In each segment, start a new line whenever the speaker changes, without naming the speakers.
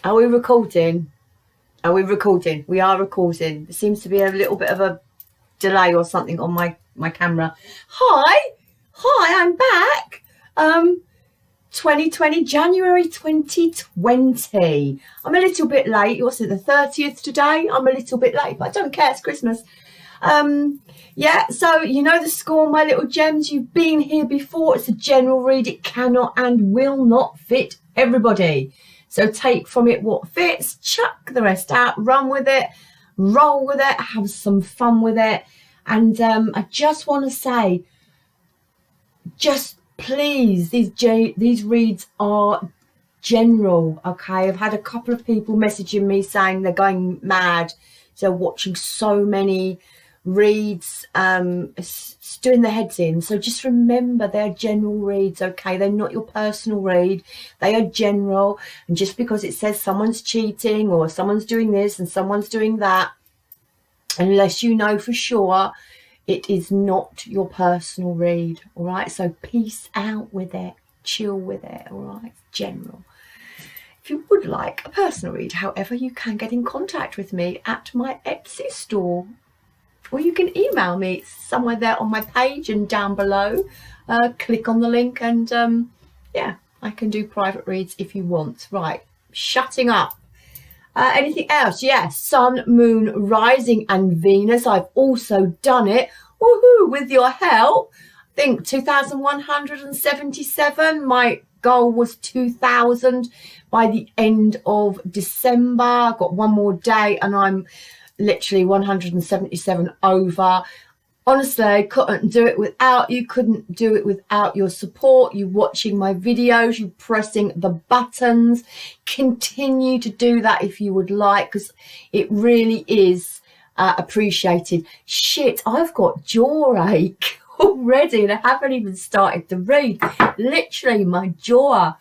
Are we recording? Are we recording? We are recording. There seems to be a little bit of a delay or something on my camera. Hi, I'm back. 2020, January 2020. I'm a little bit late. What's it, the 30th today? I'm a little bit late, but I don't care. It's Christmas. Yeah, so you know the score, my little gems. You've been here before. It's a general read. It cannot and will not fit everybody. So take from it what fits, chuck the rest out, run with it, roll with it, have some fun with it. And I just want to say, just please, these reads are general, okay? I've had a couple of people messaging me saying they're going mad. They're watching so many reads, it's doing their heads in. So just remember, they're general reads, okay? They're not your personal read. They are general. And just because it says someone's cheating or someone's doing this and someone's doing that, unless you know for sure, it is not your personal read, all right? So peace out with it, chill with it, all right? It's general. If you would like a personal read, however, you can get in contact with me at my Etsy store, or you can email me. It's somewhere there on my page and down below. Click on the link and yeah, I can do private reads if you want. Right, shutting up. Anything else? Yes, Sun, Moon, Rising and Venus. I've also done it. Woohoo, with your help. I think 2,177. My goal was 2,000 by the end of December. I've got one more day and I'm literally 177 over. Honestly, couldn't do it without you. Couldn't do it without your support, you watching my videos, you pressing the buttons. Continue to do that if you would like, because it really is appreciated. Shit, I've got jaw ache already and I haven't even started to read. Literally my jaw.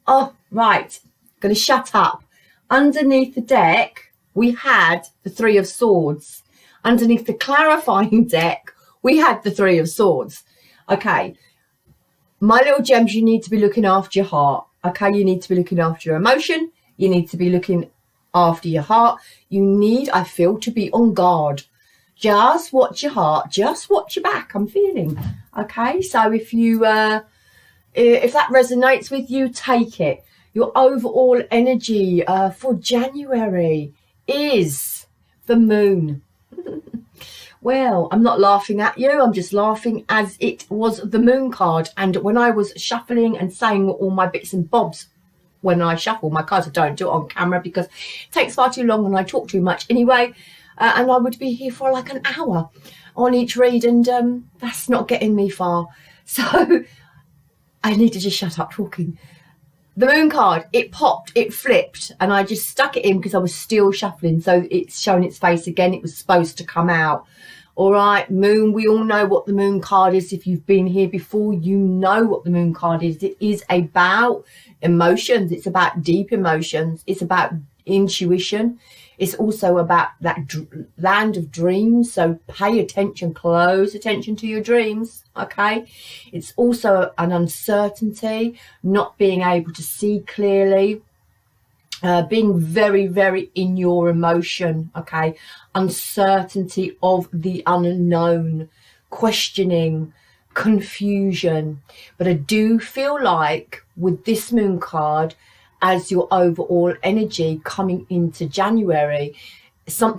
Oh, right, gonna shut up. Underneath the deck we had the Three of Swords. Underneath the clarifying deck, we had the Three of Swords. Okay, my little gems, you need to be looking after your heart. Okay, you need to be looking after your emotion. You need to be looking after your heart. You need, I feel, to be on guard. Just watch your heart. Just watch your back. I'm feeling. Okay, so if you, if that resonates with you, take it. Your overall energy for January is the moon. Well, I'm not laughing at you. I'm just laughing as it was the moon card. And when I was shuffling and saying all my bits and bobs, when I shuffle my cards, I don't do it on camera because it takes far too long and I talk too much anyway. And I would be here for like an hour on each read, and that's not getting me far. So I need to just shut up talking. The moon card, it popped, it flipped, and I just stuck it in because I was still shuffling. So it's showing its face again. It was supposed to come out. All right, moon, we all know what the moon card is. If you've been here before, you know what the moon card is. It is about emotions. It's about deep emotions. It's about intuition. It's also about that land of dreams. So pay attention, close attention to your dreams, okay? It's also an uncertainty, not being able to see clearly, being very, very in your emotion, okay? Uncertainty of the unknown, questioning, confusion. But I do feel like with this moon card, as your overall energy coming into January, some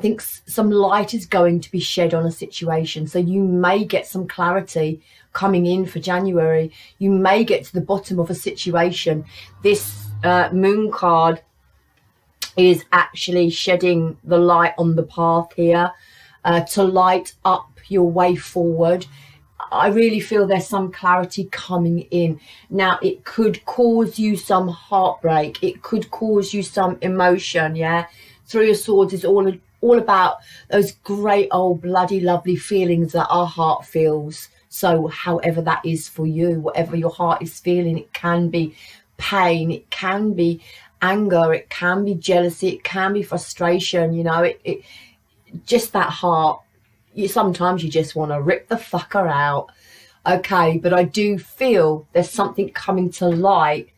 light is going to be shed on a situation. So you may get some clarity coming in for January. You may get to the bottom of a situation. This moon card is actually shedding the light on the path here to light up your way forward. I really feel there's some clarity coming in. Now, it could cause you some heartbreak. It could cause you some emotion, yeah? Three of Swords is all about those great old bloody lovely feelings that our heart feels. So however that is for you, whatever your heart is feeling, it can be pain, it can be anger, it can be jealousy, it can be frustration, you know, it just that heart. Sometimes you just want to rip the fucker out, okay? But I do feel there's something coming to light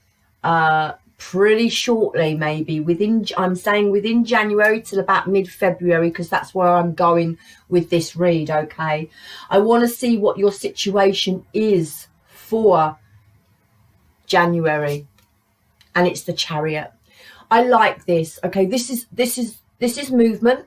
pretty shortly, maybe within, I'm saying within January till about mid-February, because that's where I'm going with this read. Okay, I want to see what your situation is for January, and it's the Chariot. I like this. Okay, this is movement.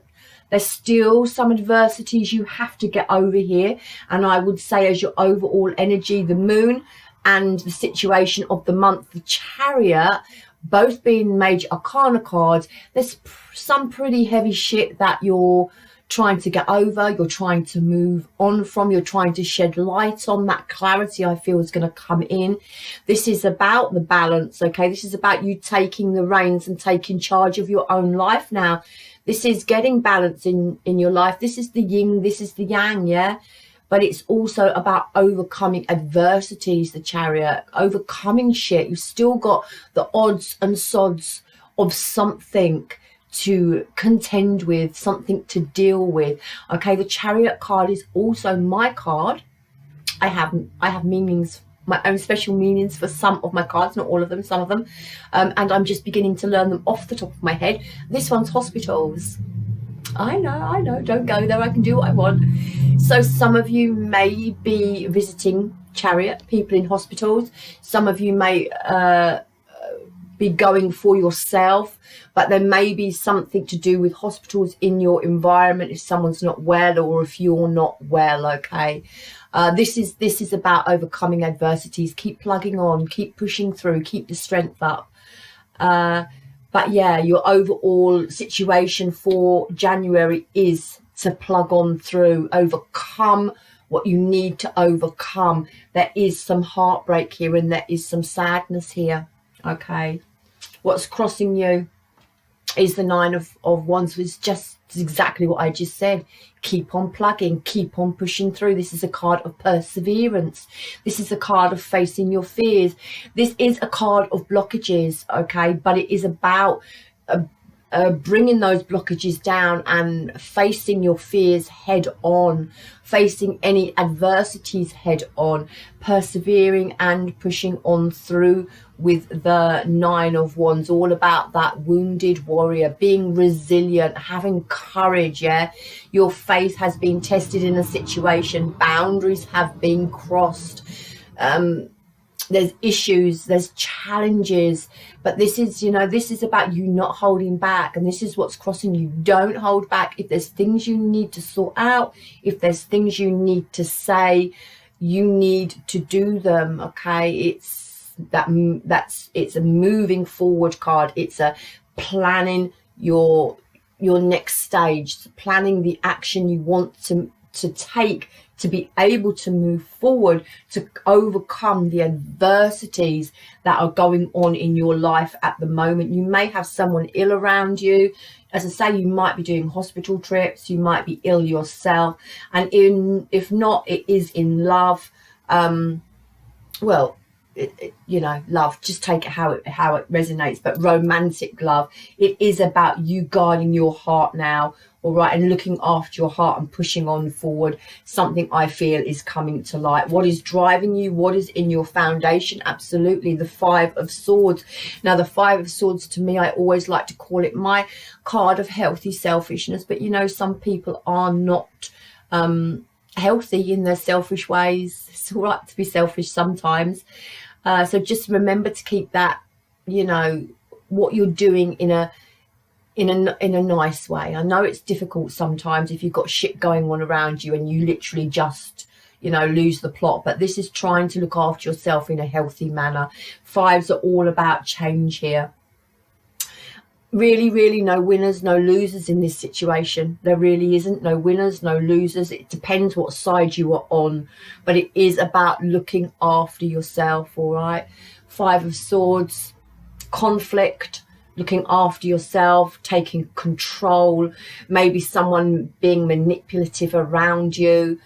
There's still some adversities you have to get over here, and I would say as your overall energy, the moon and the situation of the month, the Chariot, both being major arcana cards, there's some pretty heavy shit that you're trying to get over, you're trying to move on from, you're trying to shed light on. That clarity I feel is going to come in. This is about the balance. Okay, this is about you taking the reins and taking charge of your own life now. This is getting balance in your life. This is the yin, this is the yang, yeah? But it's also about overcoming adversities, the Chariot, overcoming shit. You've still got the odds and sods of something to contend with, something to deal with. Okay, the Chariot card is also my card. I have meanings, my own special meanings for some of my cards, not all of them, some of them, and I'm just beginning to learn them off the top of my head. This one's hospitals. I know, don't go there, I can do what I want. So some of you may be visiting Chariot, people in hospitals. Some of you may be going for yourself, but there may be something to do with hospitals in your environment if someone's not well, or if you're not well. Okay, this is about overcoming adversities. Keep plugging on, keep pushing through, keep the strength up. But yeah, your overall situation for January is to plug on through, overcome what you need to overcome. There is some heartbreak here, and there is some sadness here. Okay, what's crossing you is the Nine of Wands, which is just exactly what I just said. Keep on plugging, keep on pushing through. This is a card of perseverance. This is a card of facing your fears. This is a card of blockages, okay? But it is about bringing those blockages down and facing your fears head on, facing any adversities head on, persevering and pushing on through with the Nine of Wands. All about that wounded warrior, being resilient, having courage. Yeah, your faith has been tested in a situation, boundaries have been crossed, there's issues, there's challenges, but this is, you know, this is about you not holding back, and this is what's crossing you. Don't hold back. If there's things you need to sort out, if there's things you need to say, you need to do them. Okay, it's a moving forward card. It's a planning your next stage, planning the action you want to take to be able to move forward, to overcome the adversities that are going on in your life at the moment. You may have someone ill around you. As I say, you might be doing hospital trips, you might be ill yourself, and if not, it is in love. Well, you know, love, just take it how it resonates, but romantic love, it is about you guarding your heart now, all right, and looking after your heart and pushing on forward. Something I feel is coming to light. What is driving you? What is in your foundation? Absolutely, the Five of Swords. Now, the Five of Swords, to me, I always like to call it my card of healthy selfishness, but you know, some people are not healthy in their selfish ways. It's all right to be selfish sometimes. So just remember to keep that, you know, what you're doing in a nice way. I know it's difficult sometimes if you've got shit going on around you and you literally just, you know, lose the plot, but this is trying to look after yourself in a healthy manner. Fives are all about change here. Really, really no winners, no losers in this situation. There really isn't. No winners, no losers. It depends what side you are on, but it is about looking after yourself, all right? Five of Swords, conflict, looking after yourself, taking control, maybe someone being manipulative around you,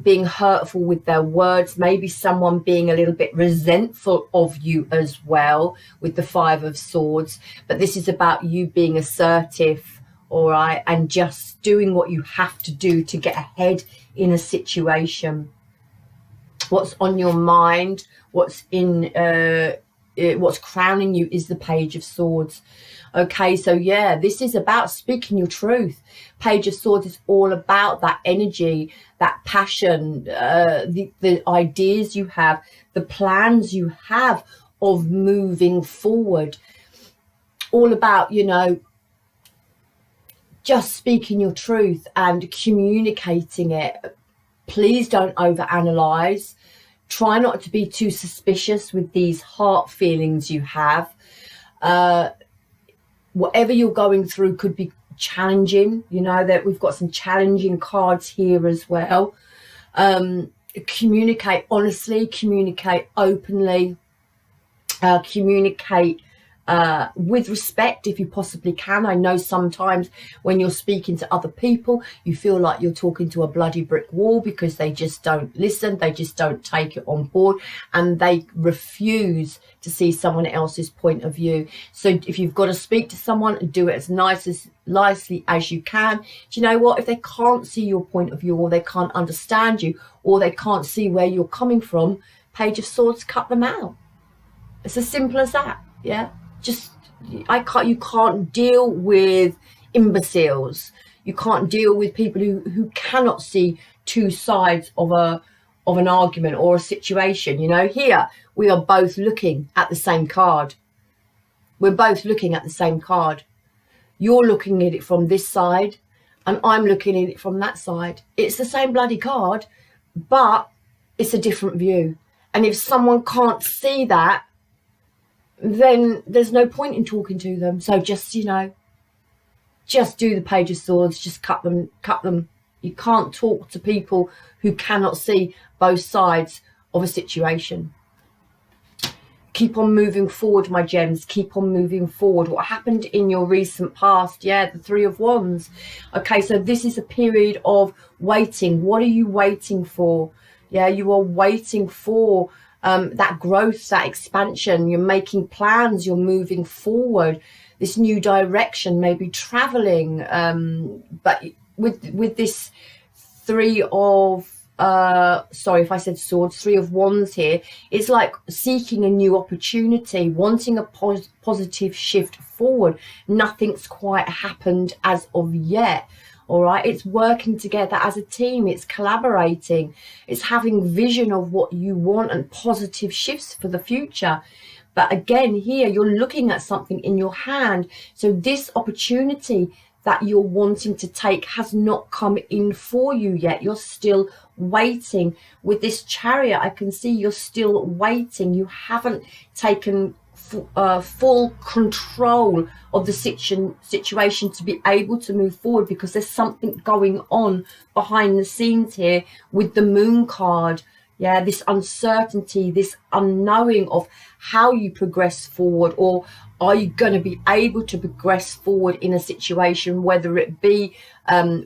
being hurtful with their words, maybe someone being a little bit resentful of you as well with the Five of Swords. But this is about you being assertive, all right, and just doing what you have to do to get ahead in a situation. What's on your mind, what's in what's crowning you is the Page of Swords. Okay, so yeah, this is about speaking your truth. Page of Swords is all about that energy, that passion, the ideas you have, the plans you have of moving forward. All about, you know, just speaking your truth and communicating it. Please don't overanalyze. Try not to be too suspicious with these heart feelings you have. Whatever you're going through could be challenging. You know that we've got some challenging cards here as well. Communicate honestly, communicate openly, communicate with respect if you possibly can. I know sometimes when you're speaking to other people, you feel like you're talking to a bloody brick wall because they just don't listen, they just don't take it on board, and they refuse to see someone else's point of view. So if you've got to speak to someone, do it as nicely as you can. Do you know what? If they can't see your point of view, or they can't understand you, or they can't see where you're coming from, Page of Swords, cut them out. It's as simple as that. Yeah. Just, you can't deal with imbeciles. You can't deal with people who cannot see two sides of an argument or a situation. You know, here we are both looking at the same card. We're both looking at the same card. You're looking at it from this side and I'm looking at it from that side. It's the same bloody card, but it's a different view. And if someone can't see that, then there's no point in talking to them. So just, you know, just do the Page of Swords, just cut them. You can't talk to people who cannot see both sides of a situation. Keep on moving forward, my gems. Keep on moving forward. What happened in your recent past? Yeah, the Three of Wands. Okay, so this is a period of waiting. What are you waiting for? Yeah, you are waiting for that growth, that expansion. You're making plans, you're moving forward, this new direction, maybe traveling, but with this Three of sorry if I said Swords, Three of Wands here, it's like seeking a new opportunity, wanting a positive shift forward. Nothing's quite happened as of yet. All right, it's working together as a team, it's collaborating, it's having vision of what you want and positive shifts for the future. But again, here you're looking at something in your hand. So this opportunity that you're wanting to take has not come in for you yet. You're still waiting. With this Chariot, I can see you're still waiting. You haven't taken full control of the situation to be able to move forward, because there's something going on behind the scenes here with the Moon card. Yeah, this uncertainty, this unknowing of how you progress forward, or are you going to be able to progress forward in a situation, whether it be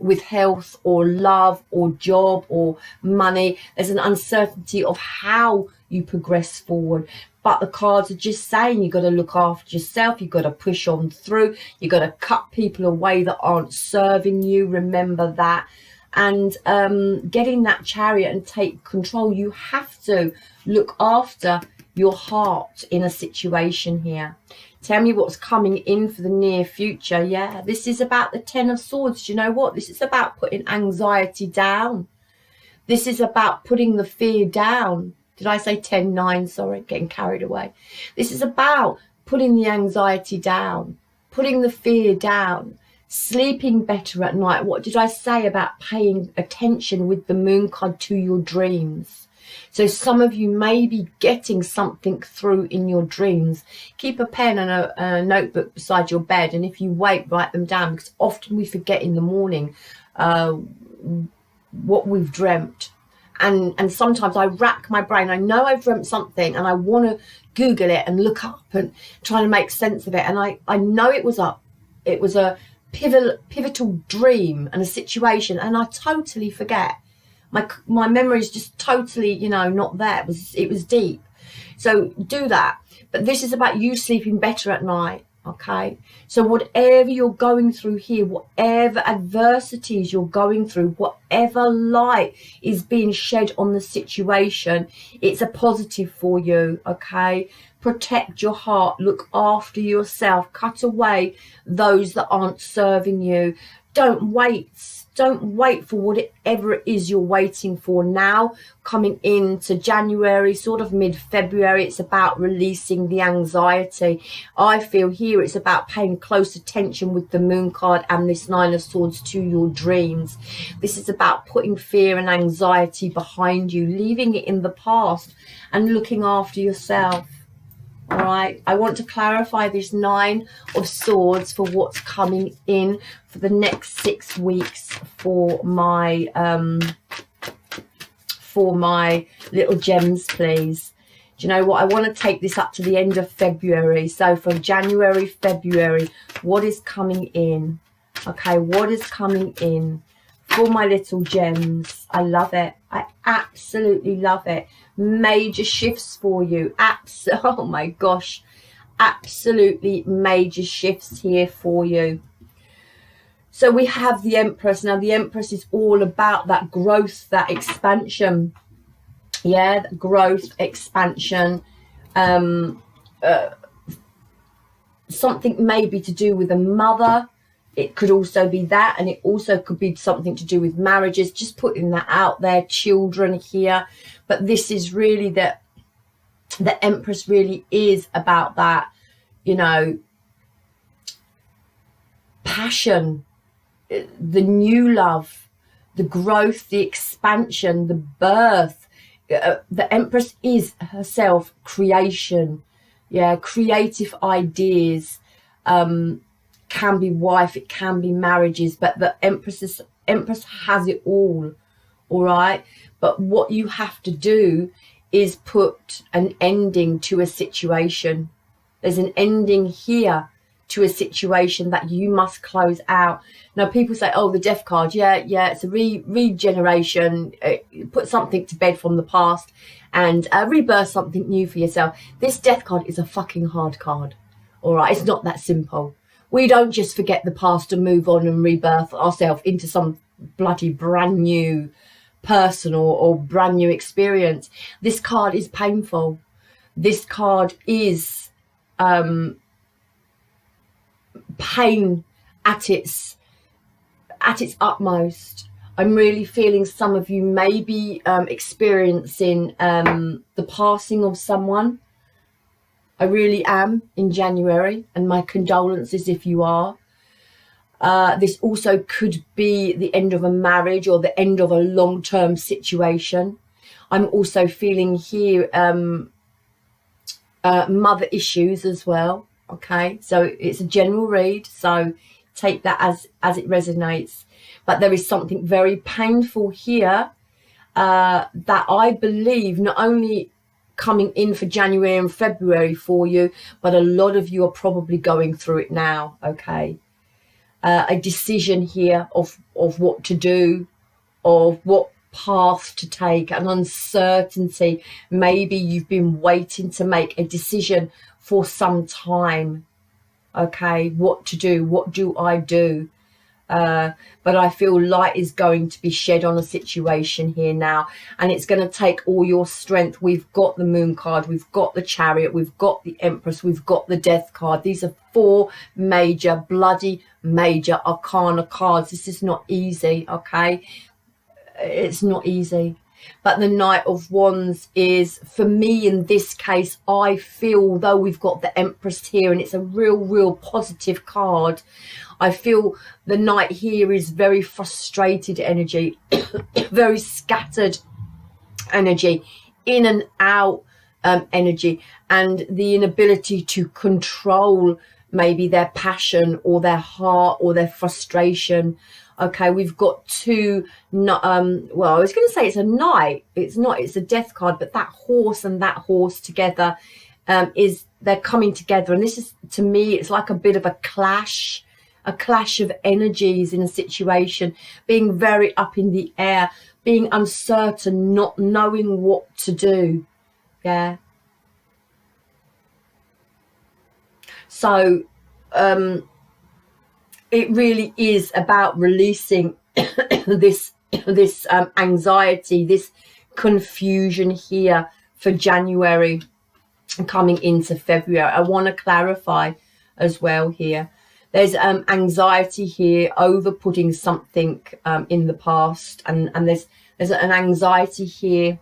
with health or love or job or money. There's an uncertainty of how you progress forward. But the cards are just saying you've got to look after yourself. You've got to push on through. You've got to cut people away that aren't serving you. Remember that. And getting that Chariot and take control, you have to look after your heart in a situation here. Tell me what's coming in for the near future. Yeah, this is about the Ten of Swords. Do you know what? This is about putting anxiety down. This is about putting the fear down. Did I say 10-9? Sorry, getting carried away. This is about putting the anxiety down, putting the fear down, sleeping better at night. What did I say about paying attention with the Moon card to your dreams? So some of you may be getting something through in your dreams. Keep a pen and a notebook beside your bed, and if you wake, write them down, because often we forget in the morning what we've dreamt. And sometimes I rack my brain. I know I've dreamt something and I want to Google it and look up and try to make sense of it. And I know it was a pivotal dream and a situation, and I totally forget. My memory is just totally, you know, not there. It was deep. So do that. But this is about you sleeping better at night. Okay, so whatever you're going through here, whatever adversities you're going through, whatever light is being shed on the situation, it's a positive for you. Okay, protect your heart, look after yourself, cut away those that aren't serving you. Don't wait for whatever it is you're waiting for now. Coming into January, sort of mid-February, it's about releasing the anxiety. I feel here it's about paying close attention with the Moon card and this Nine of Swords to your dreams. This is about putting fear and anxiety behind you, leaving it in the past and looking after yourself. All right, I want to clarify this Nine of Swords for what's coming in for the next 6 weeks for my little gems, please. Do you know what? I want to take this up to the end of February. So from January, February, what is coming in? Okay, what is coming in for my little gems? I love it. I absolutely love it. Major shifts for you. Oh my gosh, absolutely major shifts here for you. So we have the Empress. Now the Empress is all about that growth, that expansion. Yeah, growth, expansion. Something maybe to do with a mother. It could also be that, and it also could be something to do with marriages. Just putting that out there. Children here. But this is really that the Empress really is about that, you know, passion, the new love, the growth, the expansion, the birth. The Empress is herself creation. Yeah, creative ideas. Can be wife, it can be marriages, but the Empress has it all right? But what you have to do is put an ending to a situation. There's an ending here to a situation that you must close out. Now people say, oh, the Death card, yeah, it's a regeneration, put something to bed from the past and rebirth something new for yourself. This Death card is a fucking hard card. All right, it's not that simple. We don't just forget the past and move on and rebirth ourselves into some bloody brand new person or brand new experience. This card is painful. This card is pain at its utmost. I'm really feeling some of you may be experiencing the passing of someone. I really am in January, and my condolences if you are. This also could be the end of a marriage or the end of a long-term situation. I'm also feeling here mother issues as well. Okay, so it's a general read, so take that as it resonates. But there is something very painful here that I believe not only coming in for January and February for you, but a lot of you are probably going through it now. Okay, a decision here of what to do, of what path to take, an uncertainty. Maybe you've been waiting to make a decision for some time. Okay, what to do, what do I do? But I feel light is going to be shed on a situation here now, and it's going to take all your strength. We've got the Moon card, we've got the Chariot, we've got the Empress, we've got the Death card. These are 4 major, bloody major arcana cards. This is not easy, okay? It's not easy. But the Knight of Wands is, for me in this case, I feel, though we've got the Empress here and it's a real positive card, I feel the Knight here is very frustrated energy, very scattered energy, in and out energy, and the inability to control maybe their passion or their heart or their frustration. Okay, we've got 2, well, I was going to say it's a knight. It's not, it's a Death card, but that horse and that horse together they're coming together. And this is, to me, it's like a bit of a clash of energies in a situation, being very up in the air, being uncertain, not knowing what to do. Yeah. So it really is about releasing this anxiety, this confusion here for January and coming into February. I want to clarify as well here. There's anxiety here over putting something in the past, and there's an anxiety here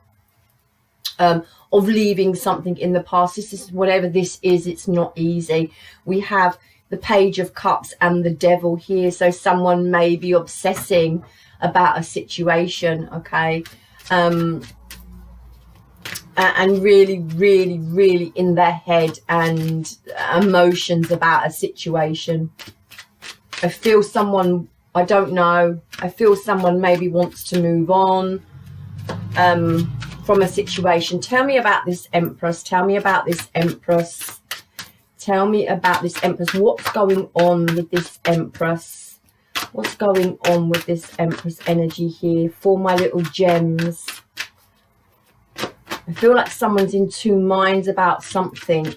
of leaving something in the past. This is whatever this is, it's not easy. We have the Page of Cups and the Devil here, so someone may be obsessing about a situation, okay, and really, really, really in their head and emotions about a situation. I feel someone, I don't know, I feel someone maybe wants to move on from a situation. Tell me about this Empress. Tell me about this Empress. Tell me about this Empress. What's going on with this Empress? What's going on with this Empress energy here for my little gems? I feel like someone's in two minds about something.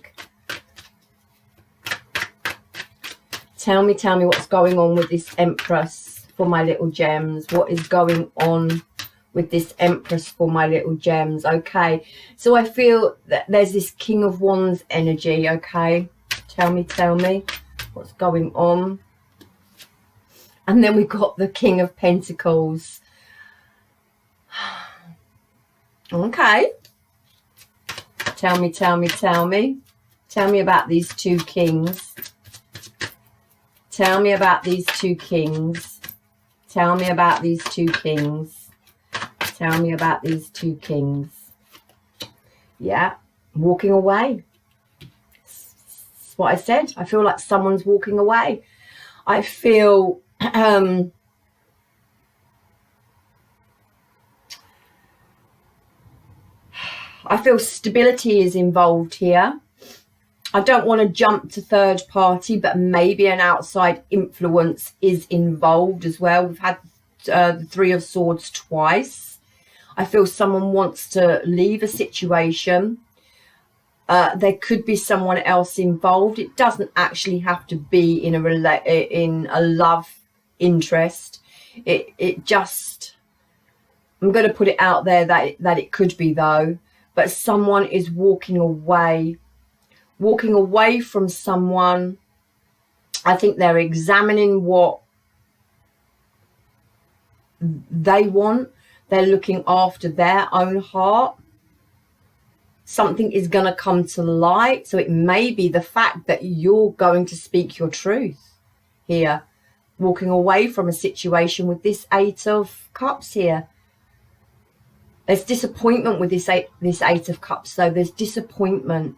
Tell me what's going on with this Empress for my little gems. What is going on with this Empress for my little gems? Okay, so I feel that there's this King of Wands energy, okay? Tell me what's going on. And then we've got the King of Pentacles. Okay. Tell me. Tell me about these two kings. Tell me about these two kings. Tell me about these two kings. Tell me about these two kings. Yeah, walking away. That's what I said. I feel like someone's walking away. I feel I feel stability is involved here. I don't want to jump to third party, but maybe an outside influence is involved as well. We've had the Three of Swords twice. I feel someone wants to leave a situation. There could be someone else involved. It doesn't actually have to be in a love interest. It just, I'm going to put it out there that it could be though. But someone is walking away from someone. I think they're examining what they want. They're looking after their own heart. Something is going to come to light. So it may be the fact that you're going to speak your truth here. Walking away from a situation with this Eight of Cups here. There's disappointment with this Eight of Cups, though. There's disappointment.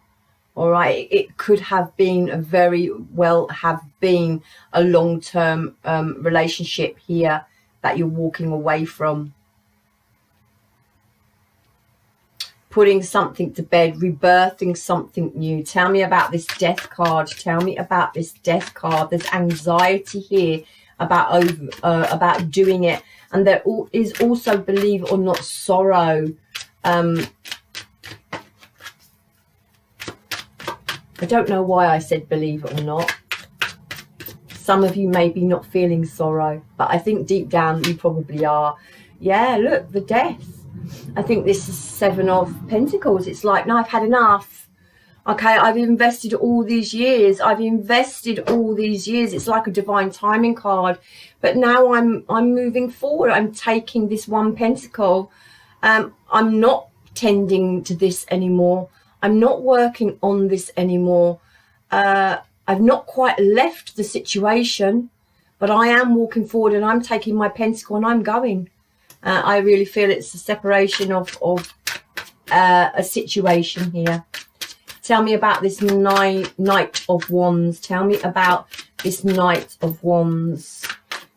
All right, it could have been very well have been a long-term relationship here that you're walking away from. Putting something to bed, rebirthing something new. Tell me about this Death card. Tell me about this Death card. There's anxiety here about doing it, and there is also, believe it or not, sorrow. I don't know why I said believe it or not. Some of you may be not feeling sorrow, but I think deep down you probably are. Yeah, look, the Death. I think this is Seven of Pentacles. It's like, no, I've had enough. Okay, I've invested all these years. It's like a divine timing card. But now I'm moving forward. I'm taking this one pentacle. I'm not tending to this anymore. I'm not working on this anymore. I've not quite left the situation, but I am walking forward and I'm taking my pentacle and I'm going. I really feel it's a separation of a situation here. Tell me about this Knight of Wands. Tell me about this Knight of Wands.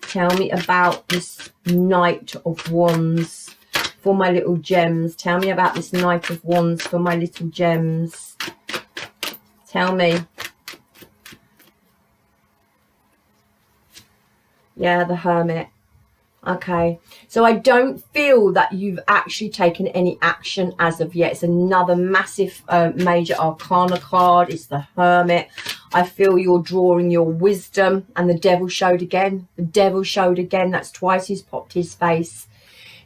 Tell me about this Knight of Wands for my little gems. Tell me about this Knight of Wands for my little gems. Tell me. Yeah, the Hermit. Okay, so I don't feel that you've actually taken any action as of yet. It's another massive major arcana card. It's the Hermit. I feel you're drawing your wisdom, and the devil showed again. The devil showed again. That's twice he's popped his face.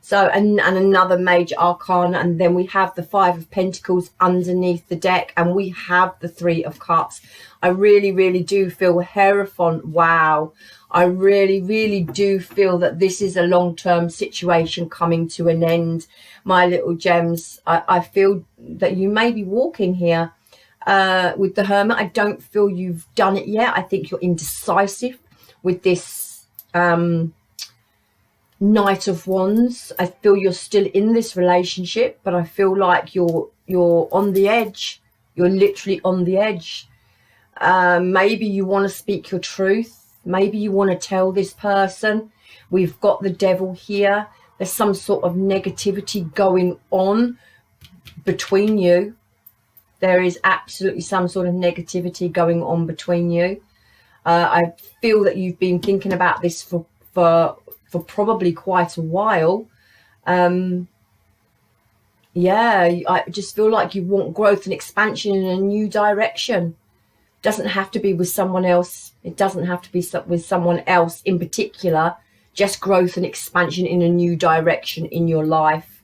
So, and another major arcana, and then we have the Five of Pentacles underneath the deck, and we have the Three of Cups. I really, really do feel Hierophant. Wow. I really, really do feel that this is a long-term situation coming to an end, my little gems. I feel that you may be walking here with the Hermit. I don't feel you've done it yet. I think you're indecisive with this Knight of Wands. I feel you're still in this relationship, but I feel like you're on the edge. You're literally on the edge. Maybe you want to speak your truth. Maybe you want to tell this person. We've got the devil here. There's some sort of negativity going on between you. There is absolutely some sort of negativity going on between you. I feel that you've been thinking about this for probably quite a while. Yeah, I just feel like you want growth and expansion in a new direction. Doesn't have to be with someone else. It doesn't have to be with someone else in particular. Just growth and expansion in a new direction in your life.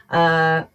Yeah.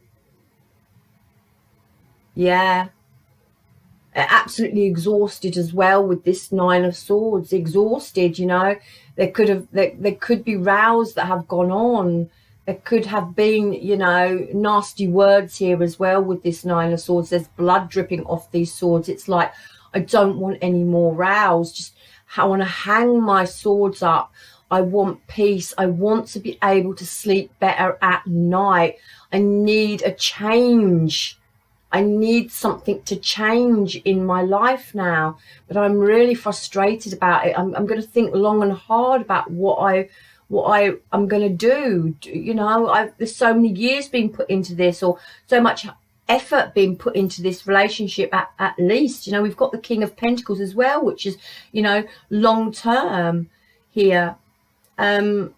Absolutely exhausted as well with this Nine of Swords. Exhausted, you know. There could be rows that have gone on. There could have been, you know, nasty words here as well with this Nine of Swords. There's blood dripping off these swords. It's like, I don't want any more rows. Just, I want to hang my swords up. I want peace. I want to be able to sleep better at night. I need a change. I need something to change in my life now. But I'm really frustrated about it. I'm going to think long and hard about what I'm going to do. You know, there's so many years being put into this, or so much effort being put into this relationship at least. You know, we've got the King of Pentacles as well, which is, you know, long term here. Yeah,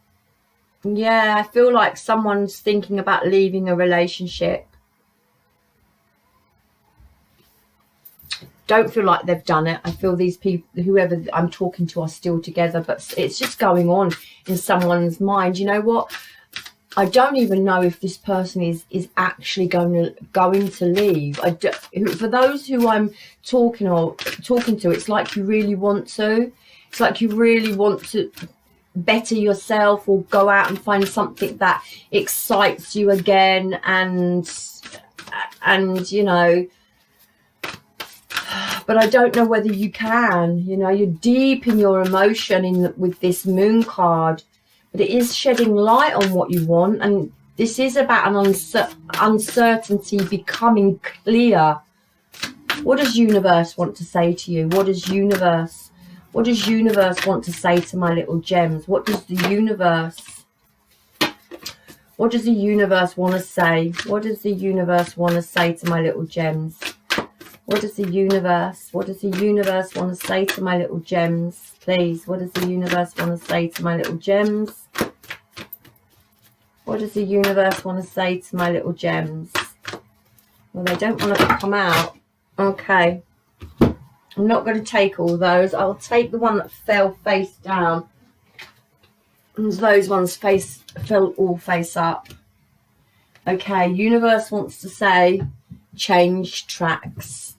I feel like someone's thinking about leaving a relationship. Don't feel like they've done it. I feel these people, whoever I'm talking to, are still together, but it's just going on in someone's mind. You know what? I don't even know if this person is actually going to leave. For those who I'm talking to, it's like you really want to. It's like you really want to better yourself, or go out and find something that excites you again, and you know. But I don't know whether you can. You know, you're deep in your emotion with this Moon card. But it is shedding light on what you want, and this is about an uncertainty becoming clear. What does universe want to say to you? What does universe want to say to my little gems? What does the universe want to say? What does the universe want to say to my little gems? What does the universe want to say to my little gems? Please, what does the universe want to say to my little gems? What does the universe want to say to my little gems? Well, they don't want to come out. Okay. I'm not going to take all those. I'll take the one that fell face down. And those ones fell all face up. Okay, universe wants to say change tracks.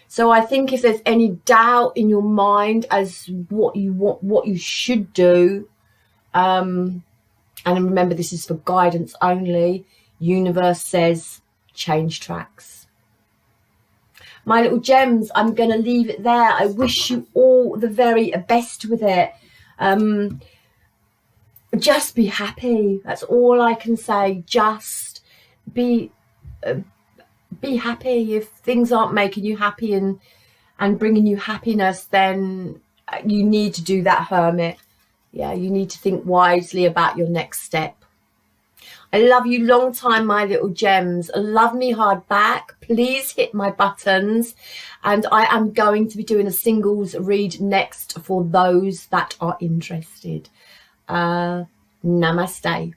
So I think if there's any doubt in your mind as what you want, what you should do, and remember this is for guidance only, universe says change tracks. My little gems, I'm going to leave it there. I wish you all the very best with it. Just be happy. That's all I can say. Just be happy. If things aren't making you happy and bringing you happiness, then you need to do that Hermit. Yeah, you need to think wisely about your next step. I love you long time, my little gems. Love me hard back. Please hit my buttons. And I am going to be doing a singles read next for those that are interested. Namaste.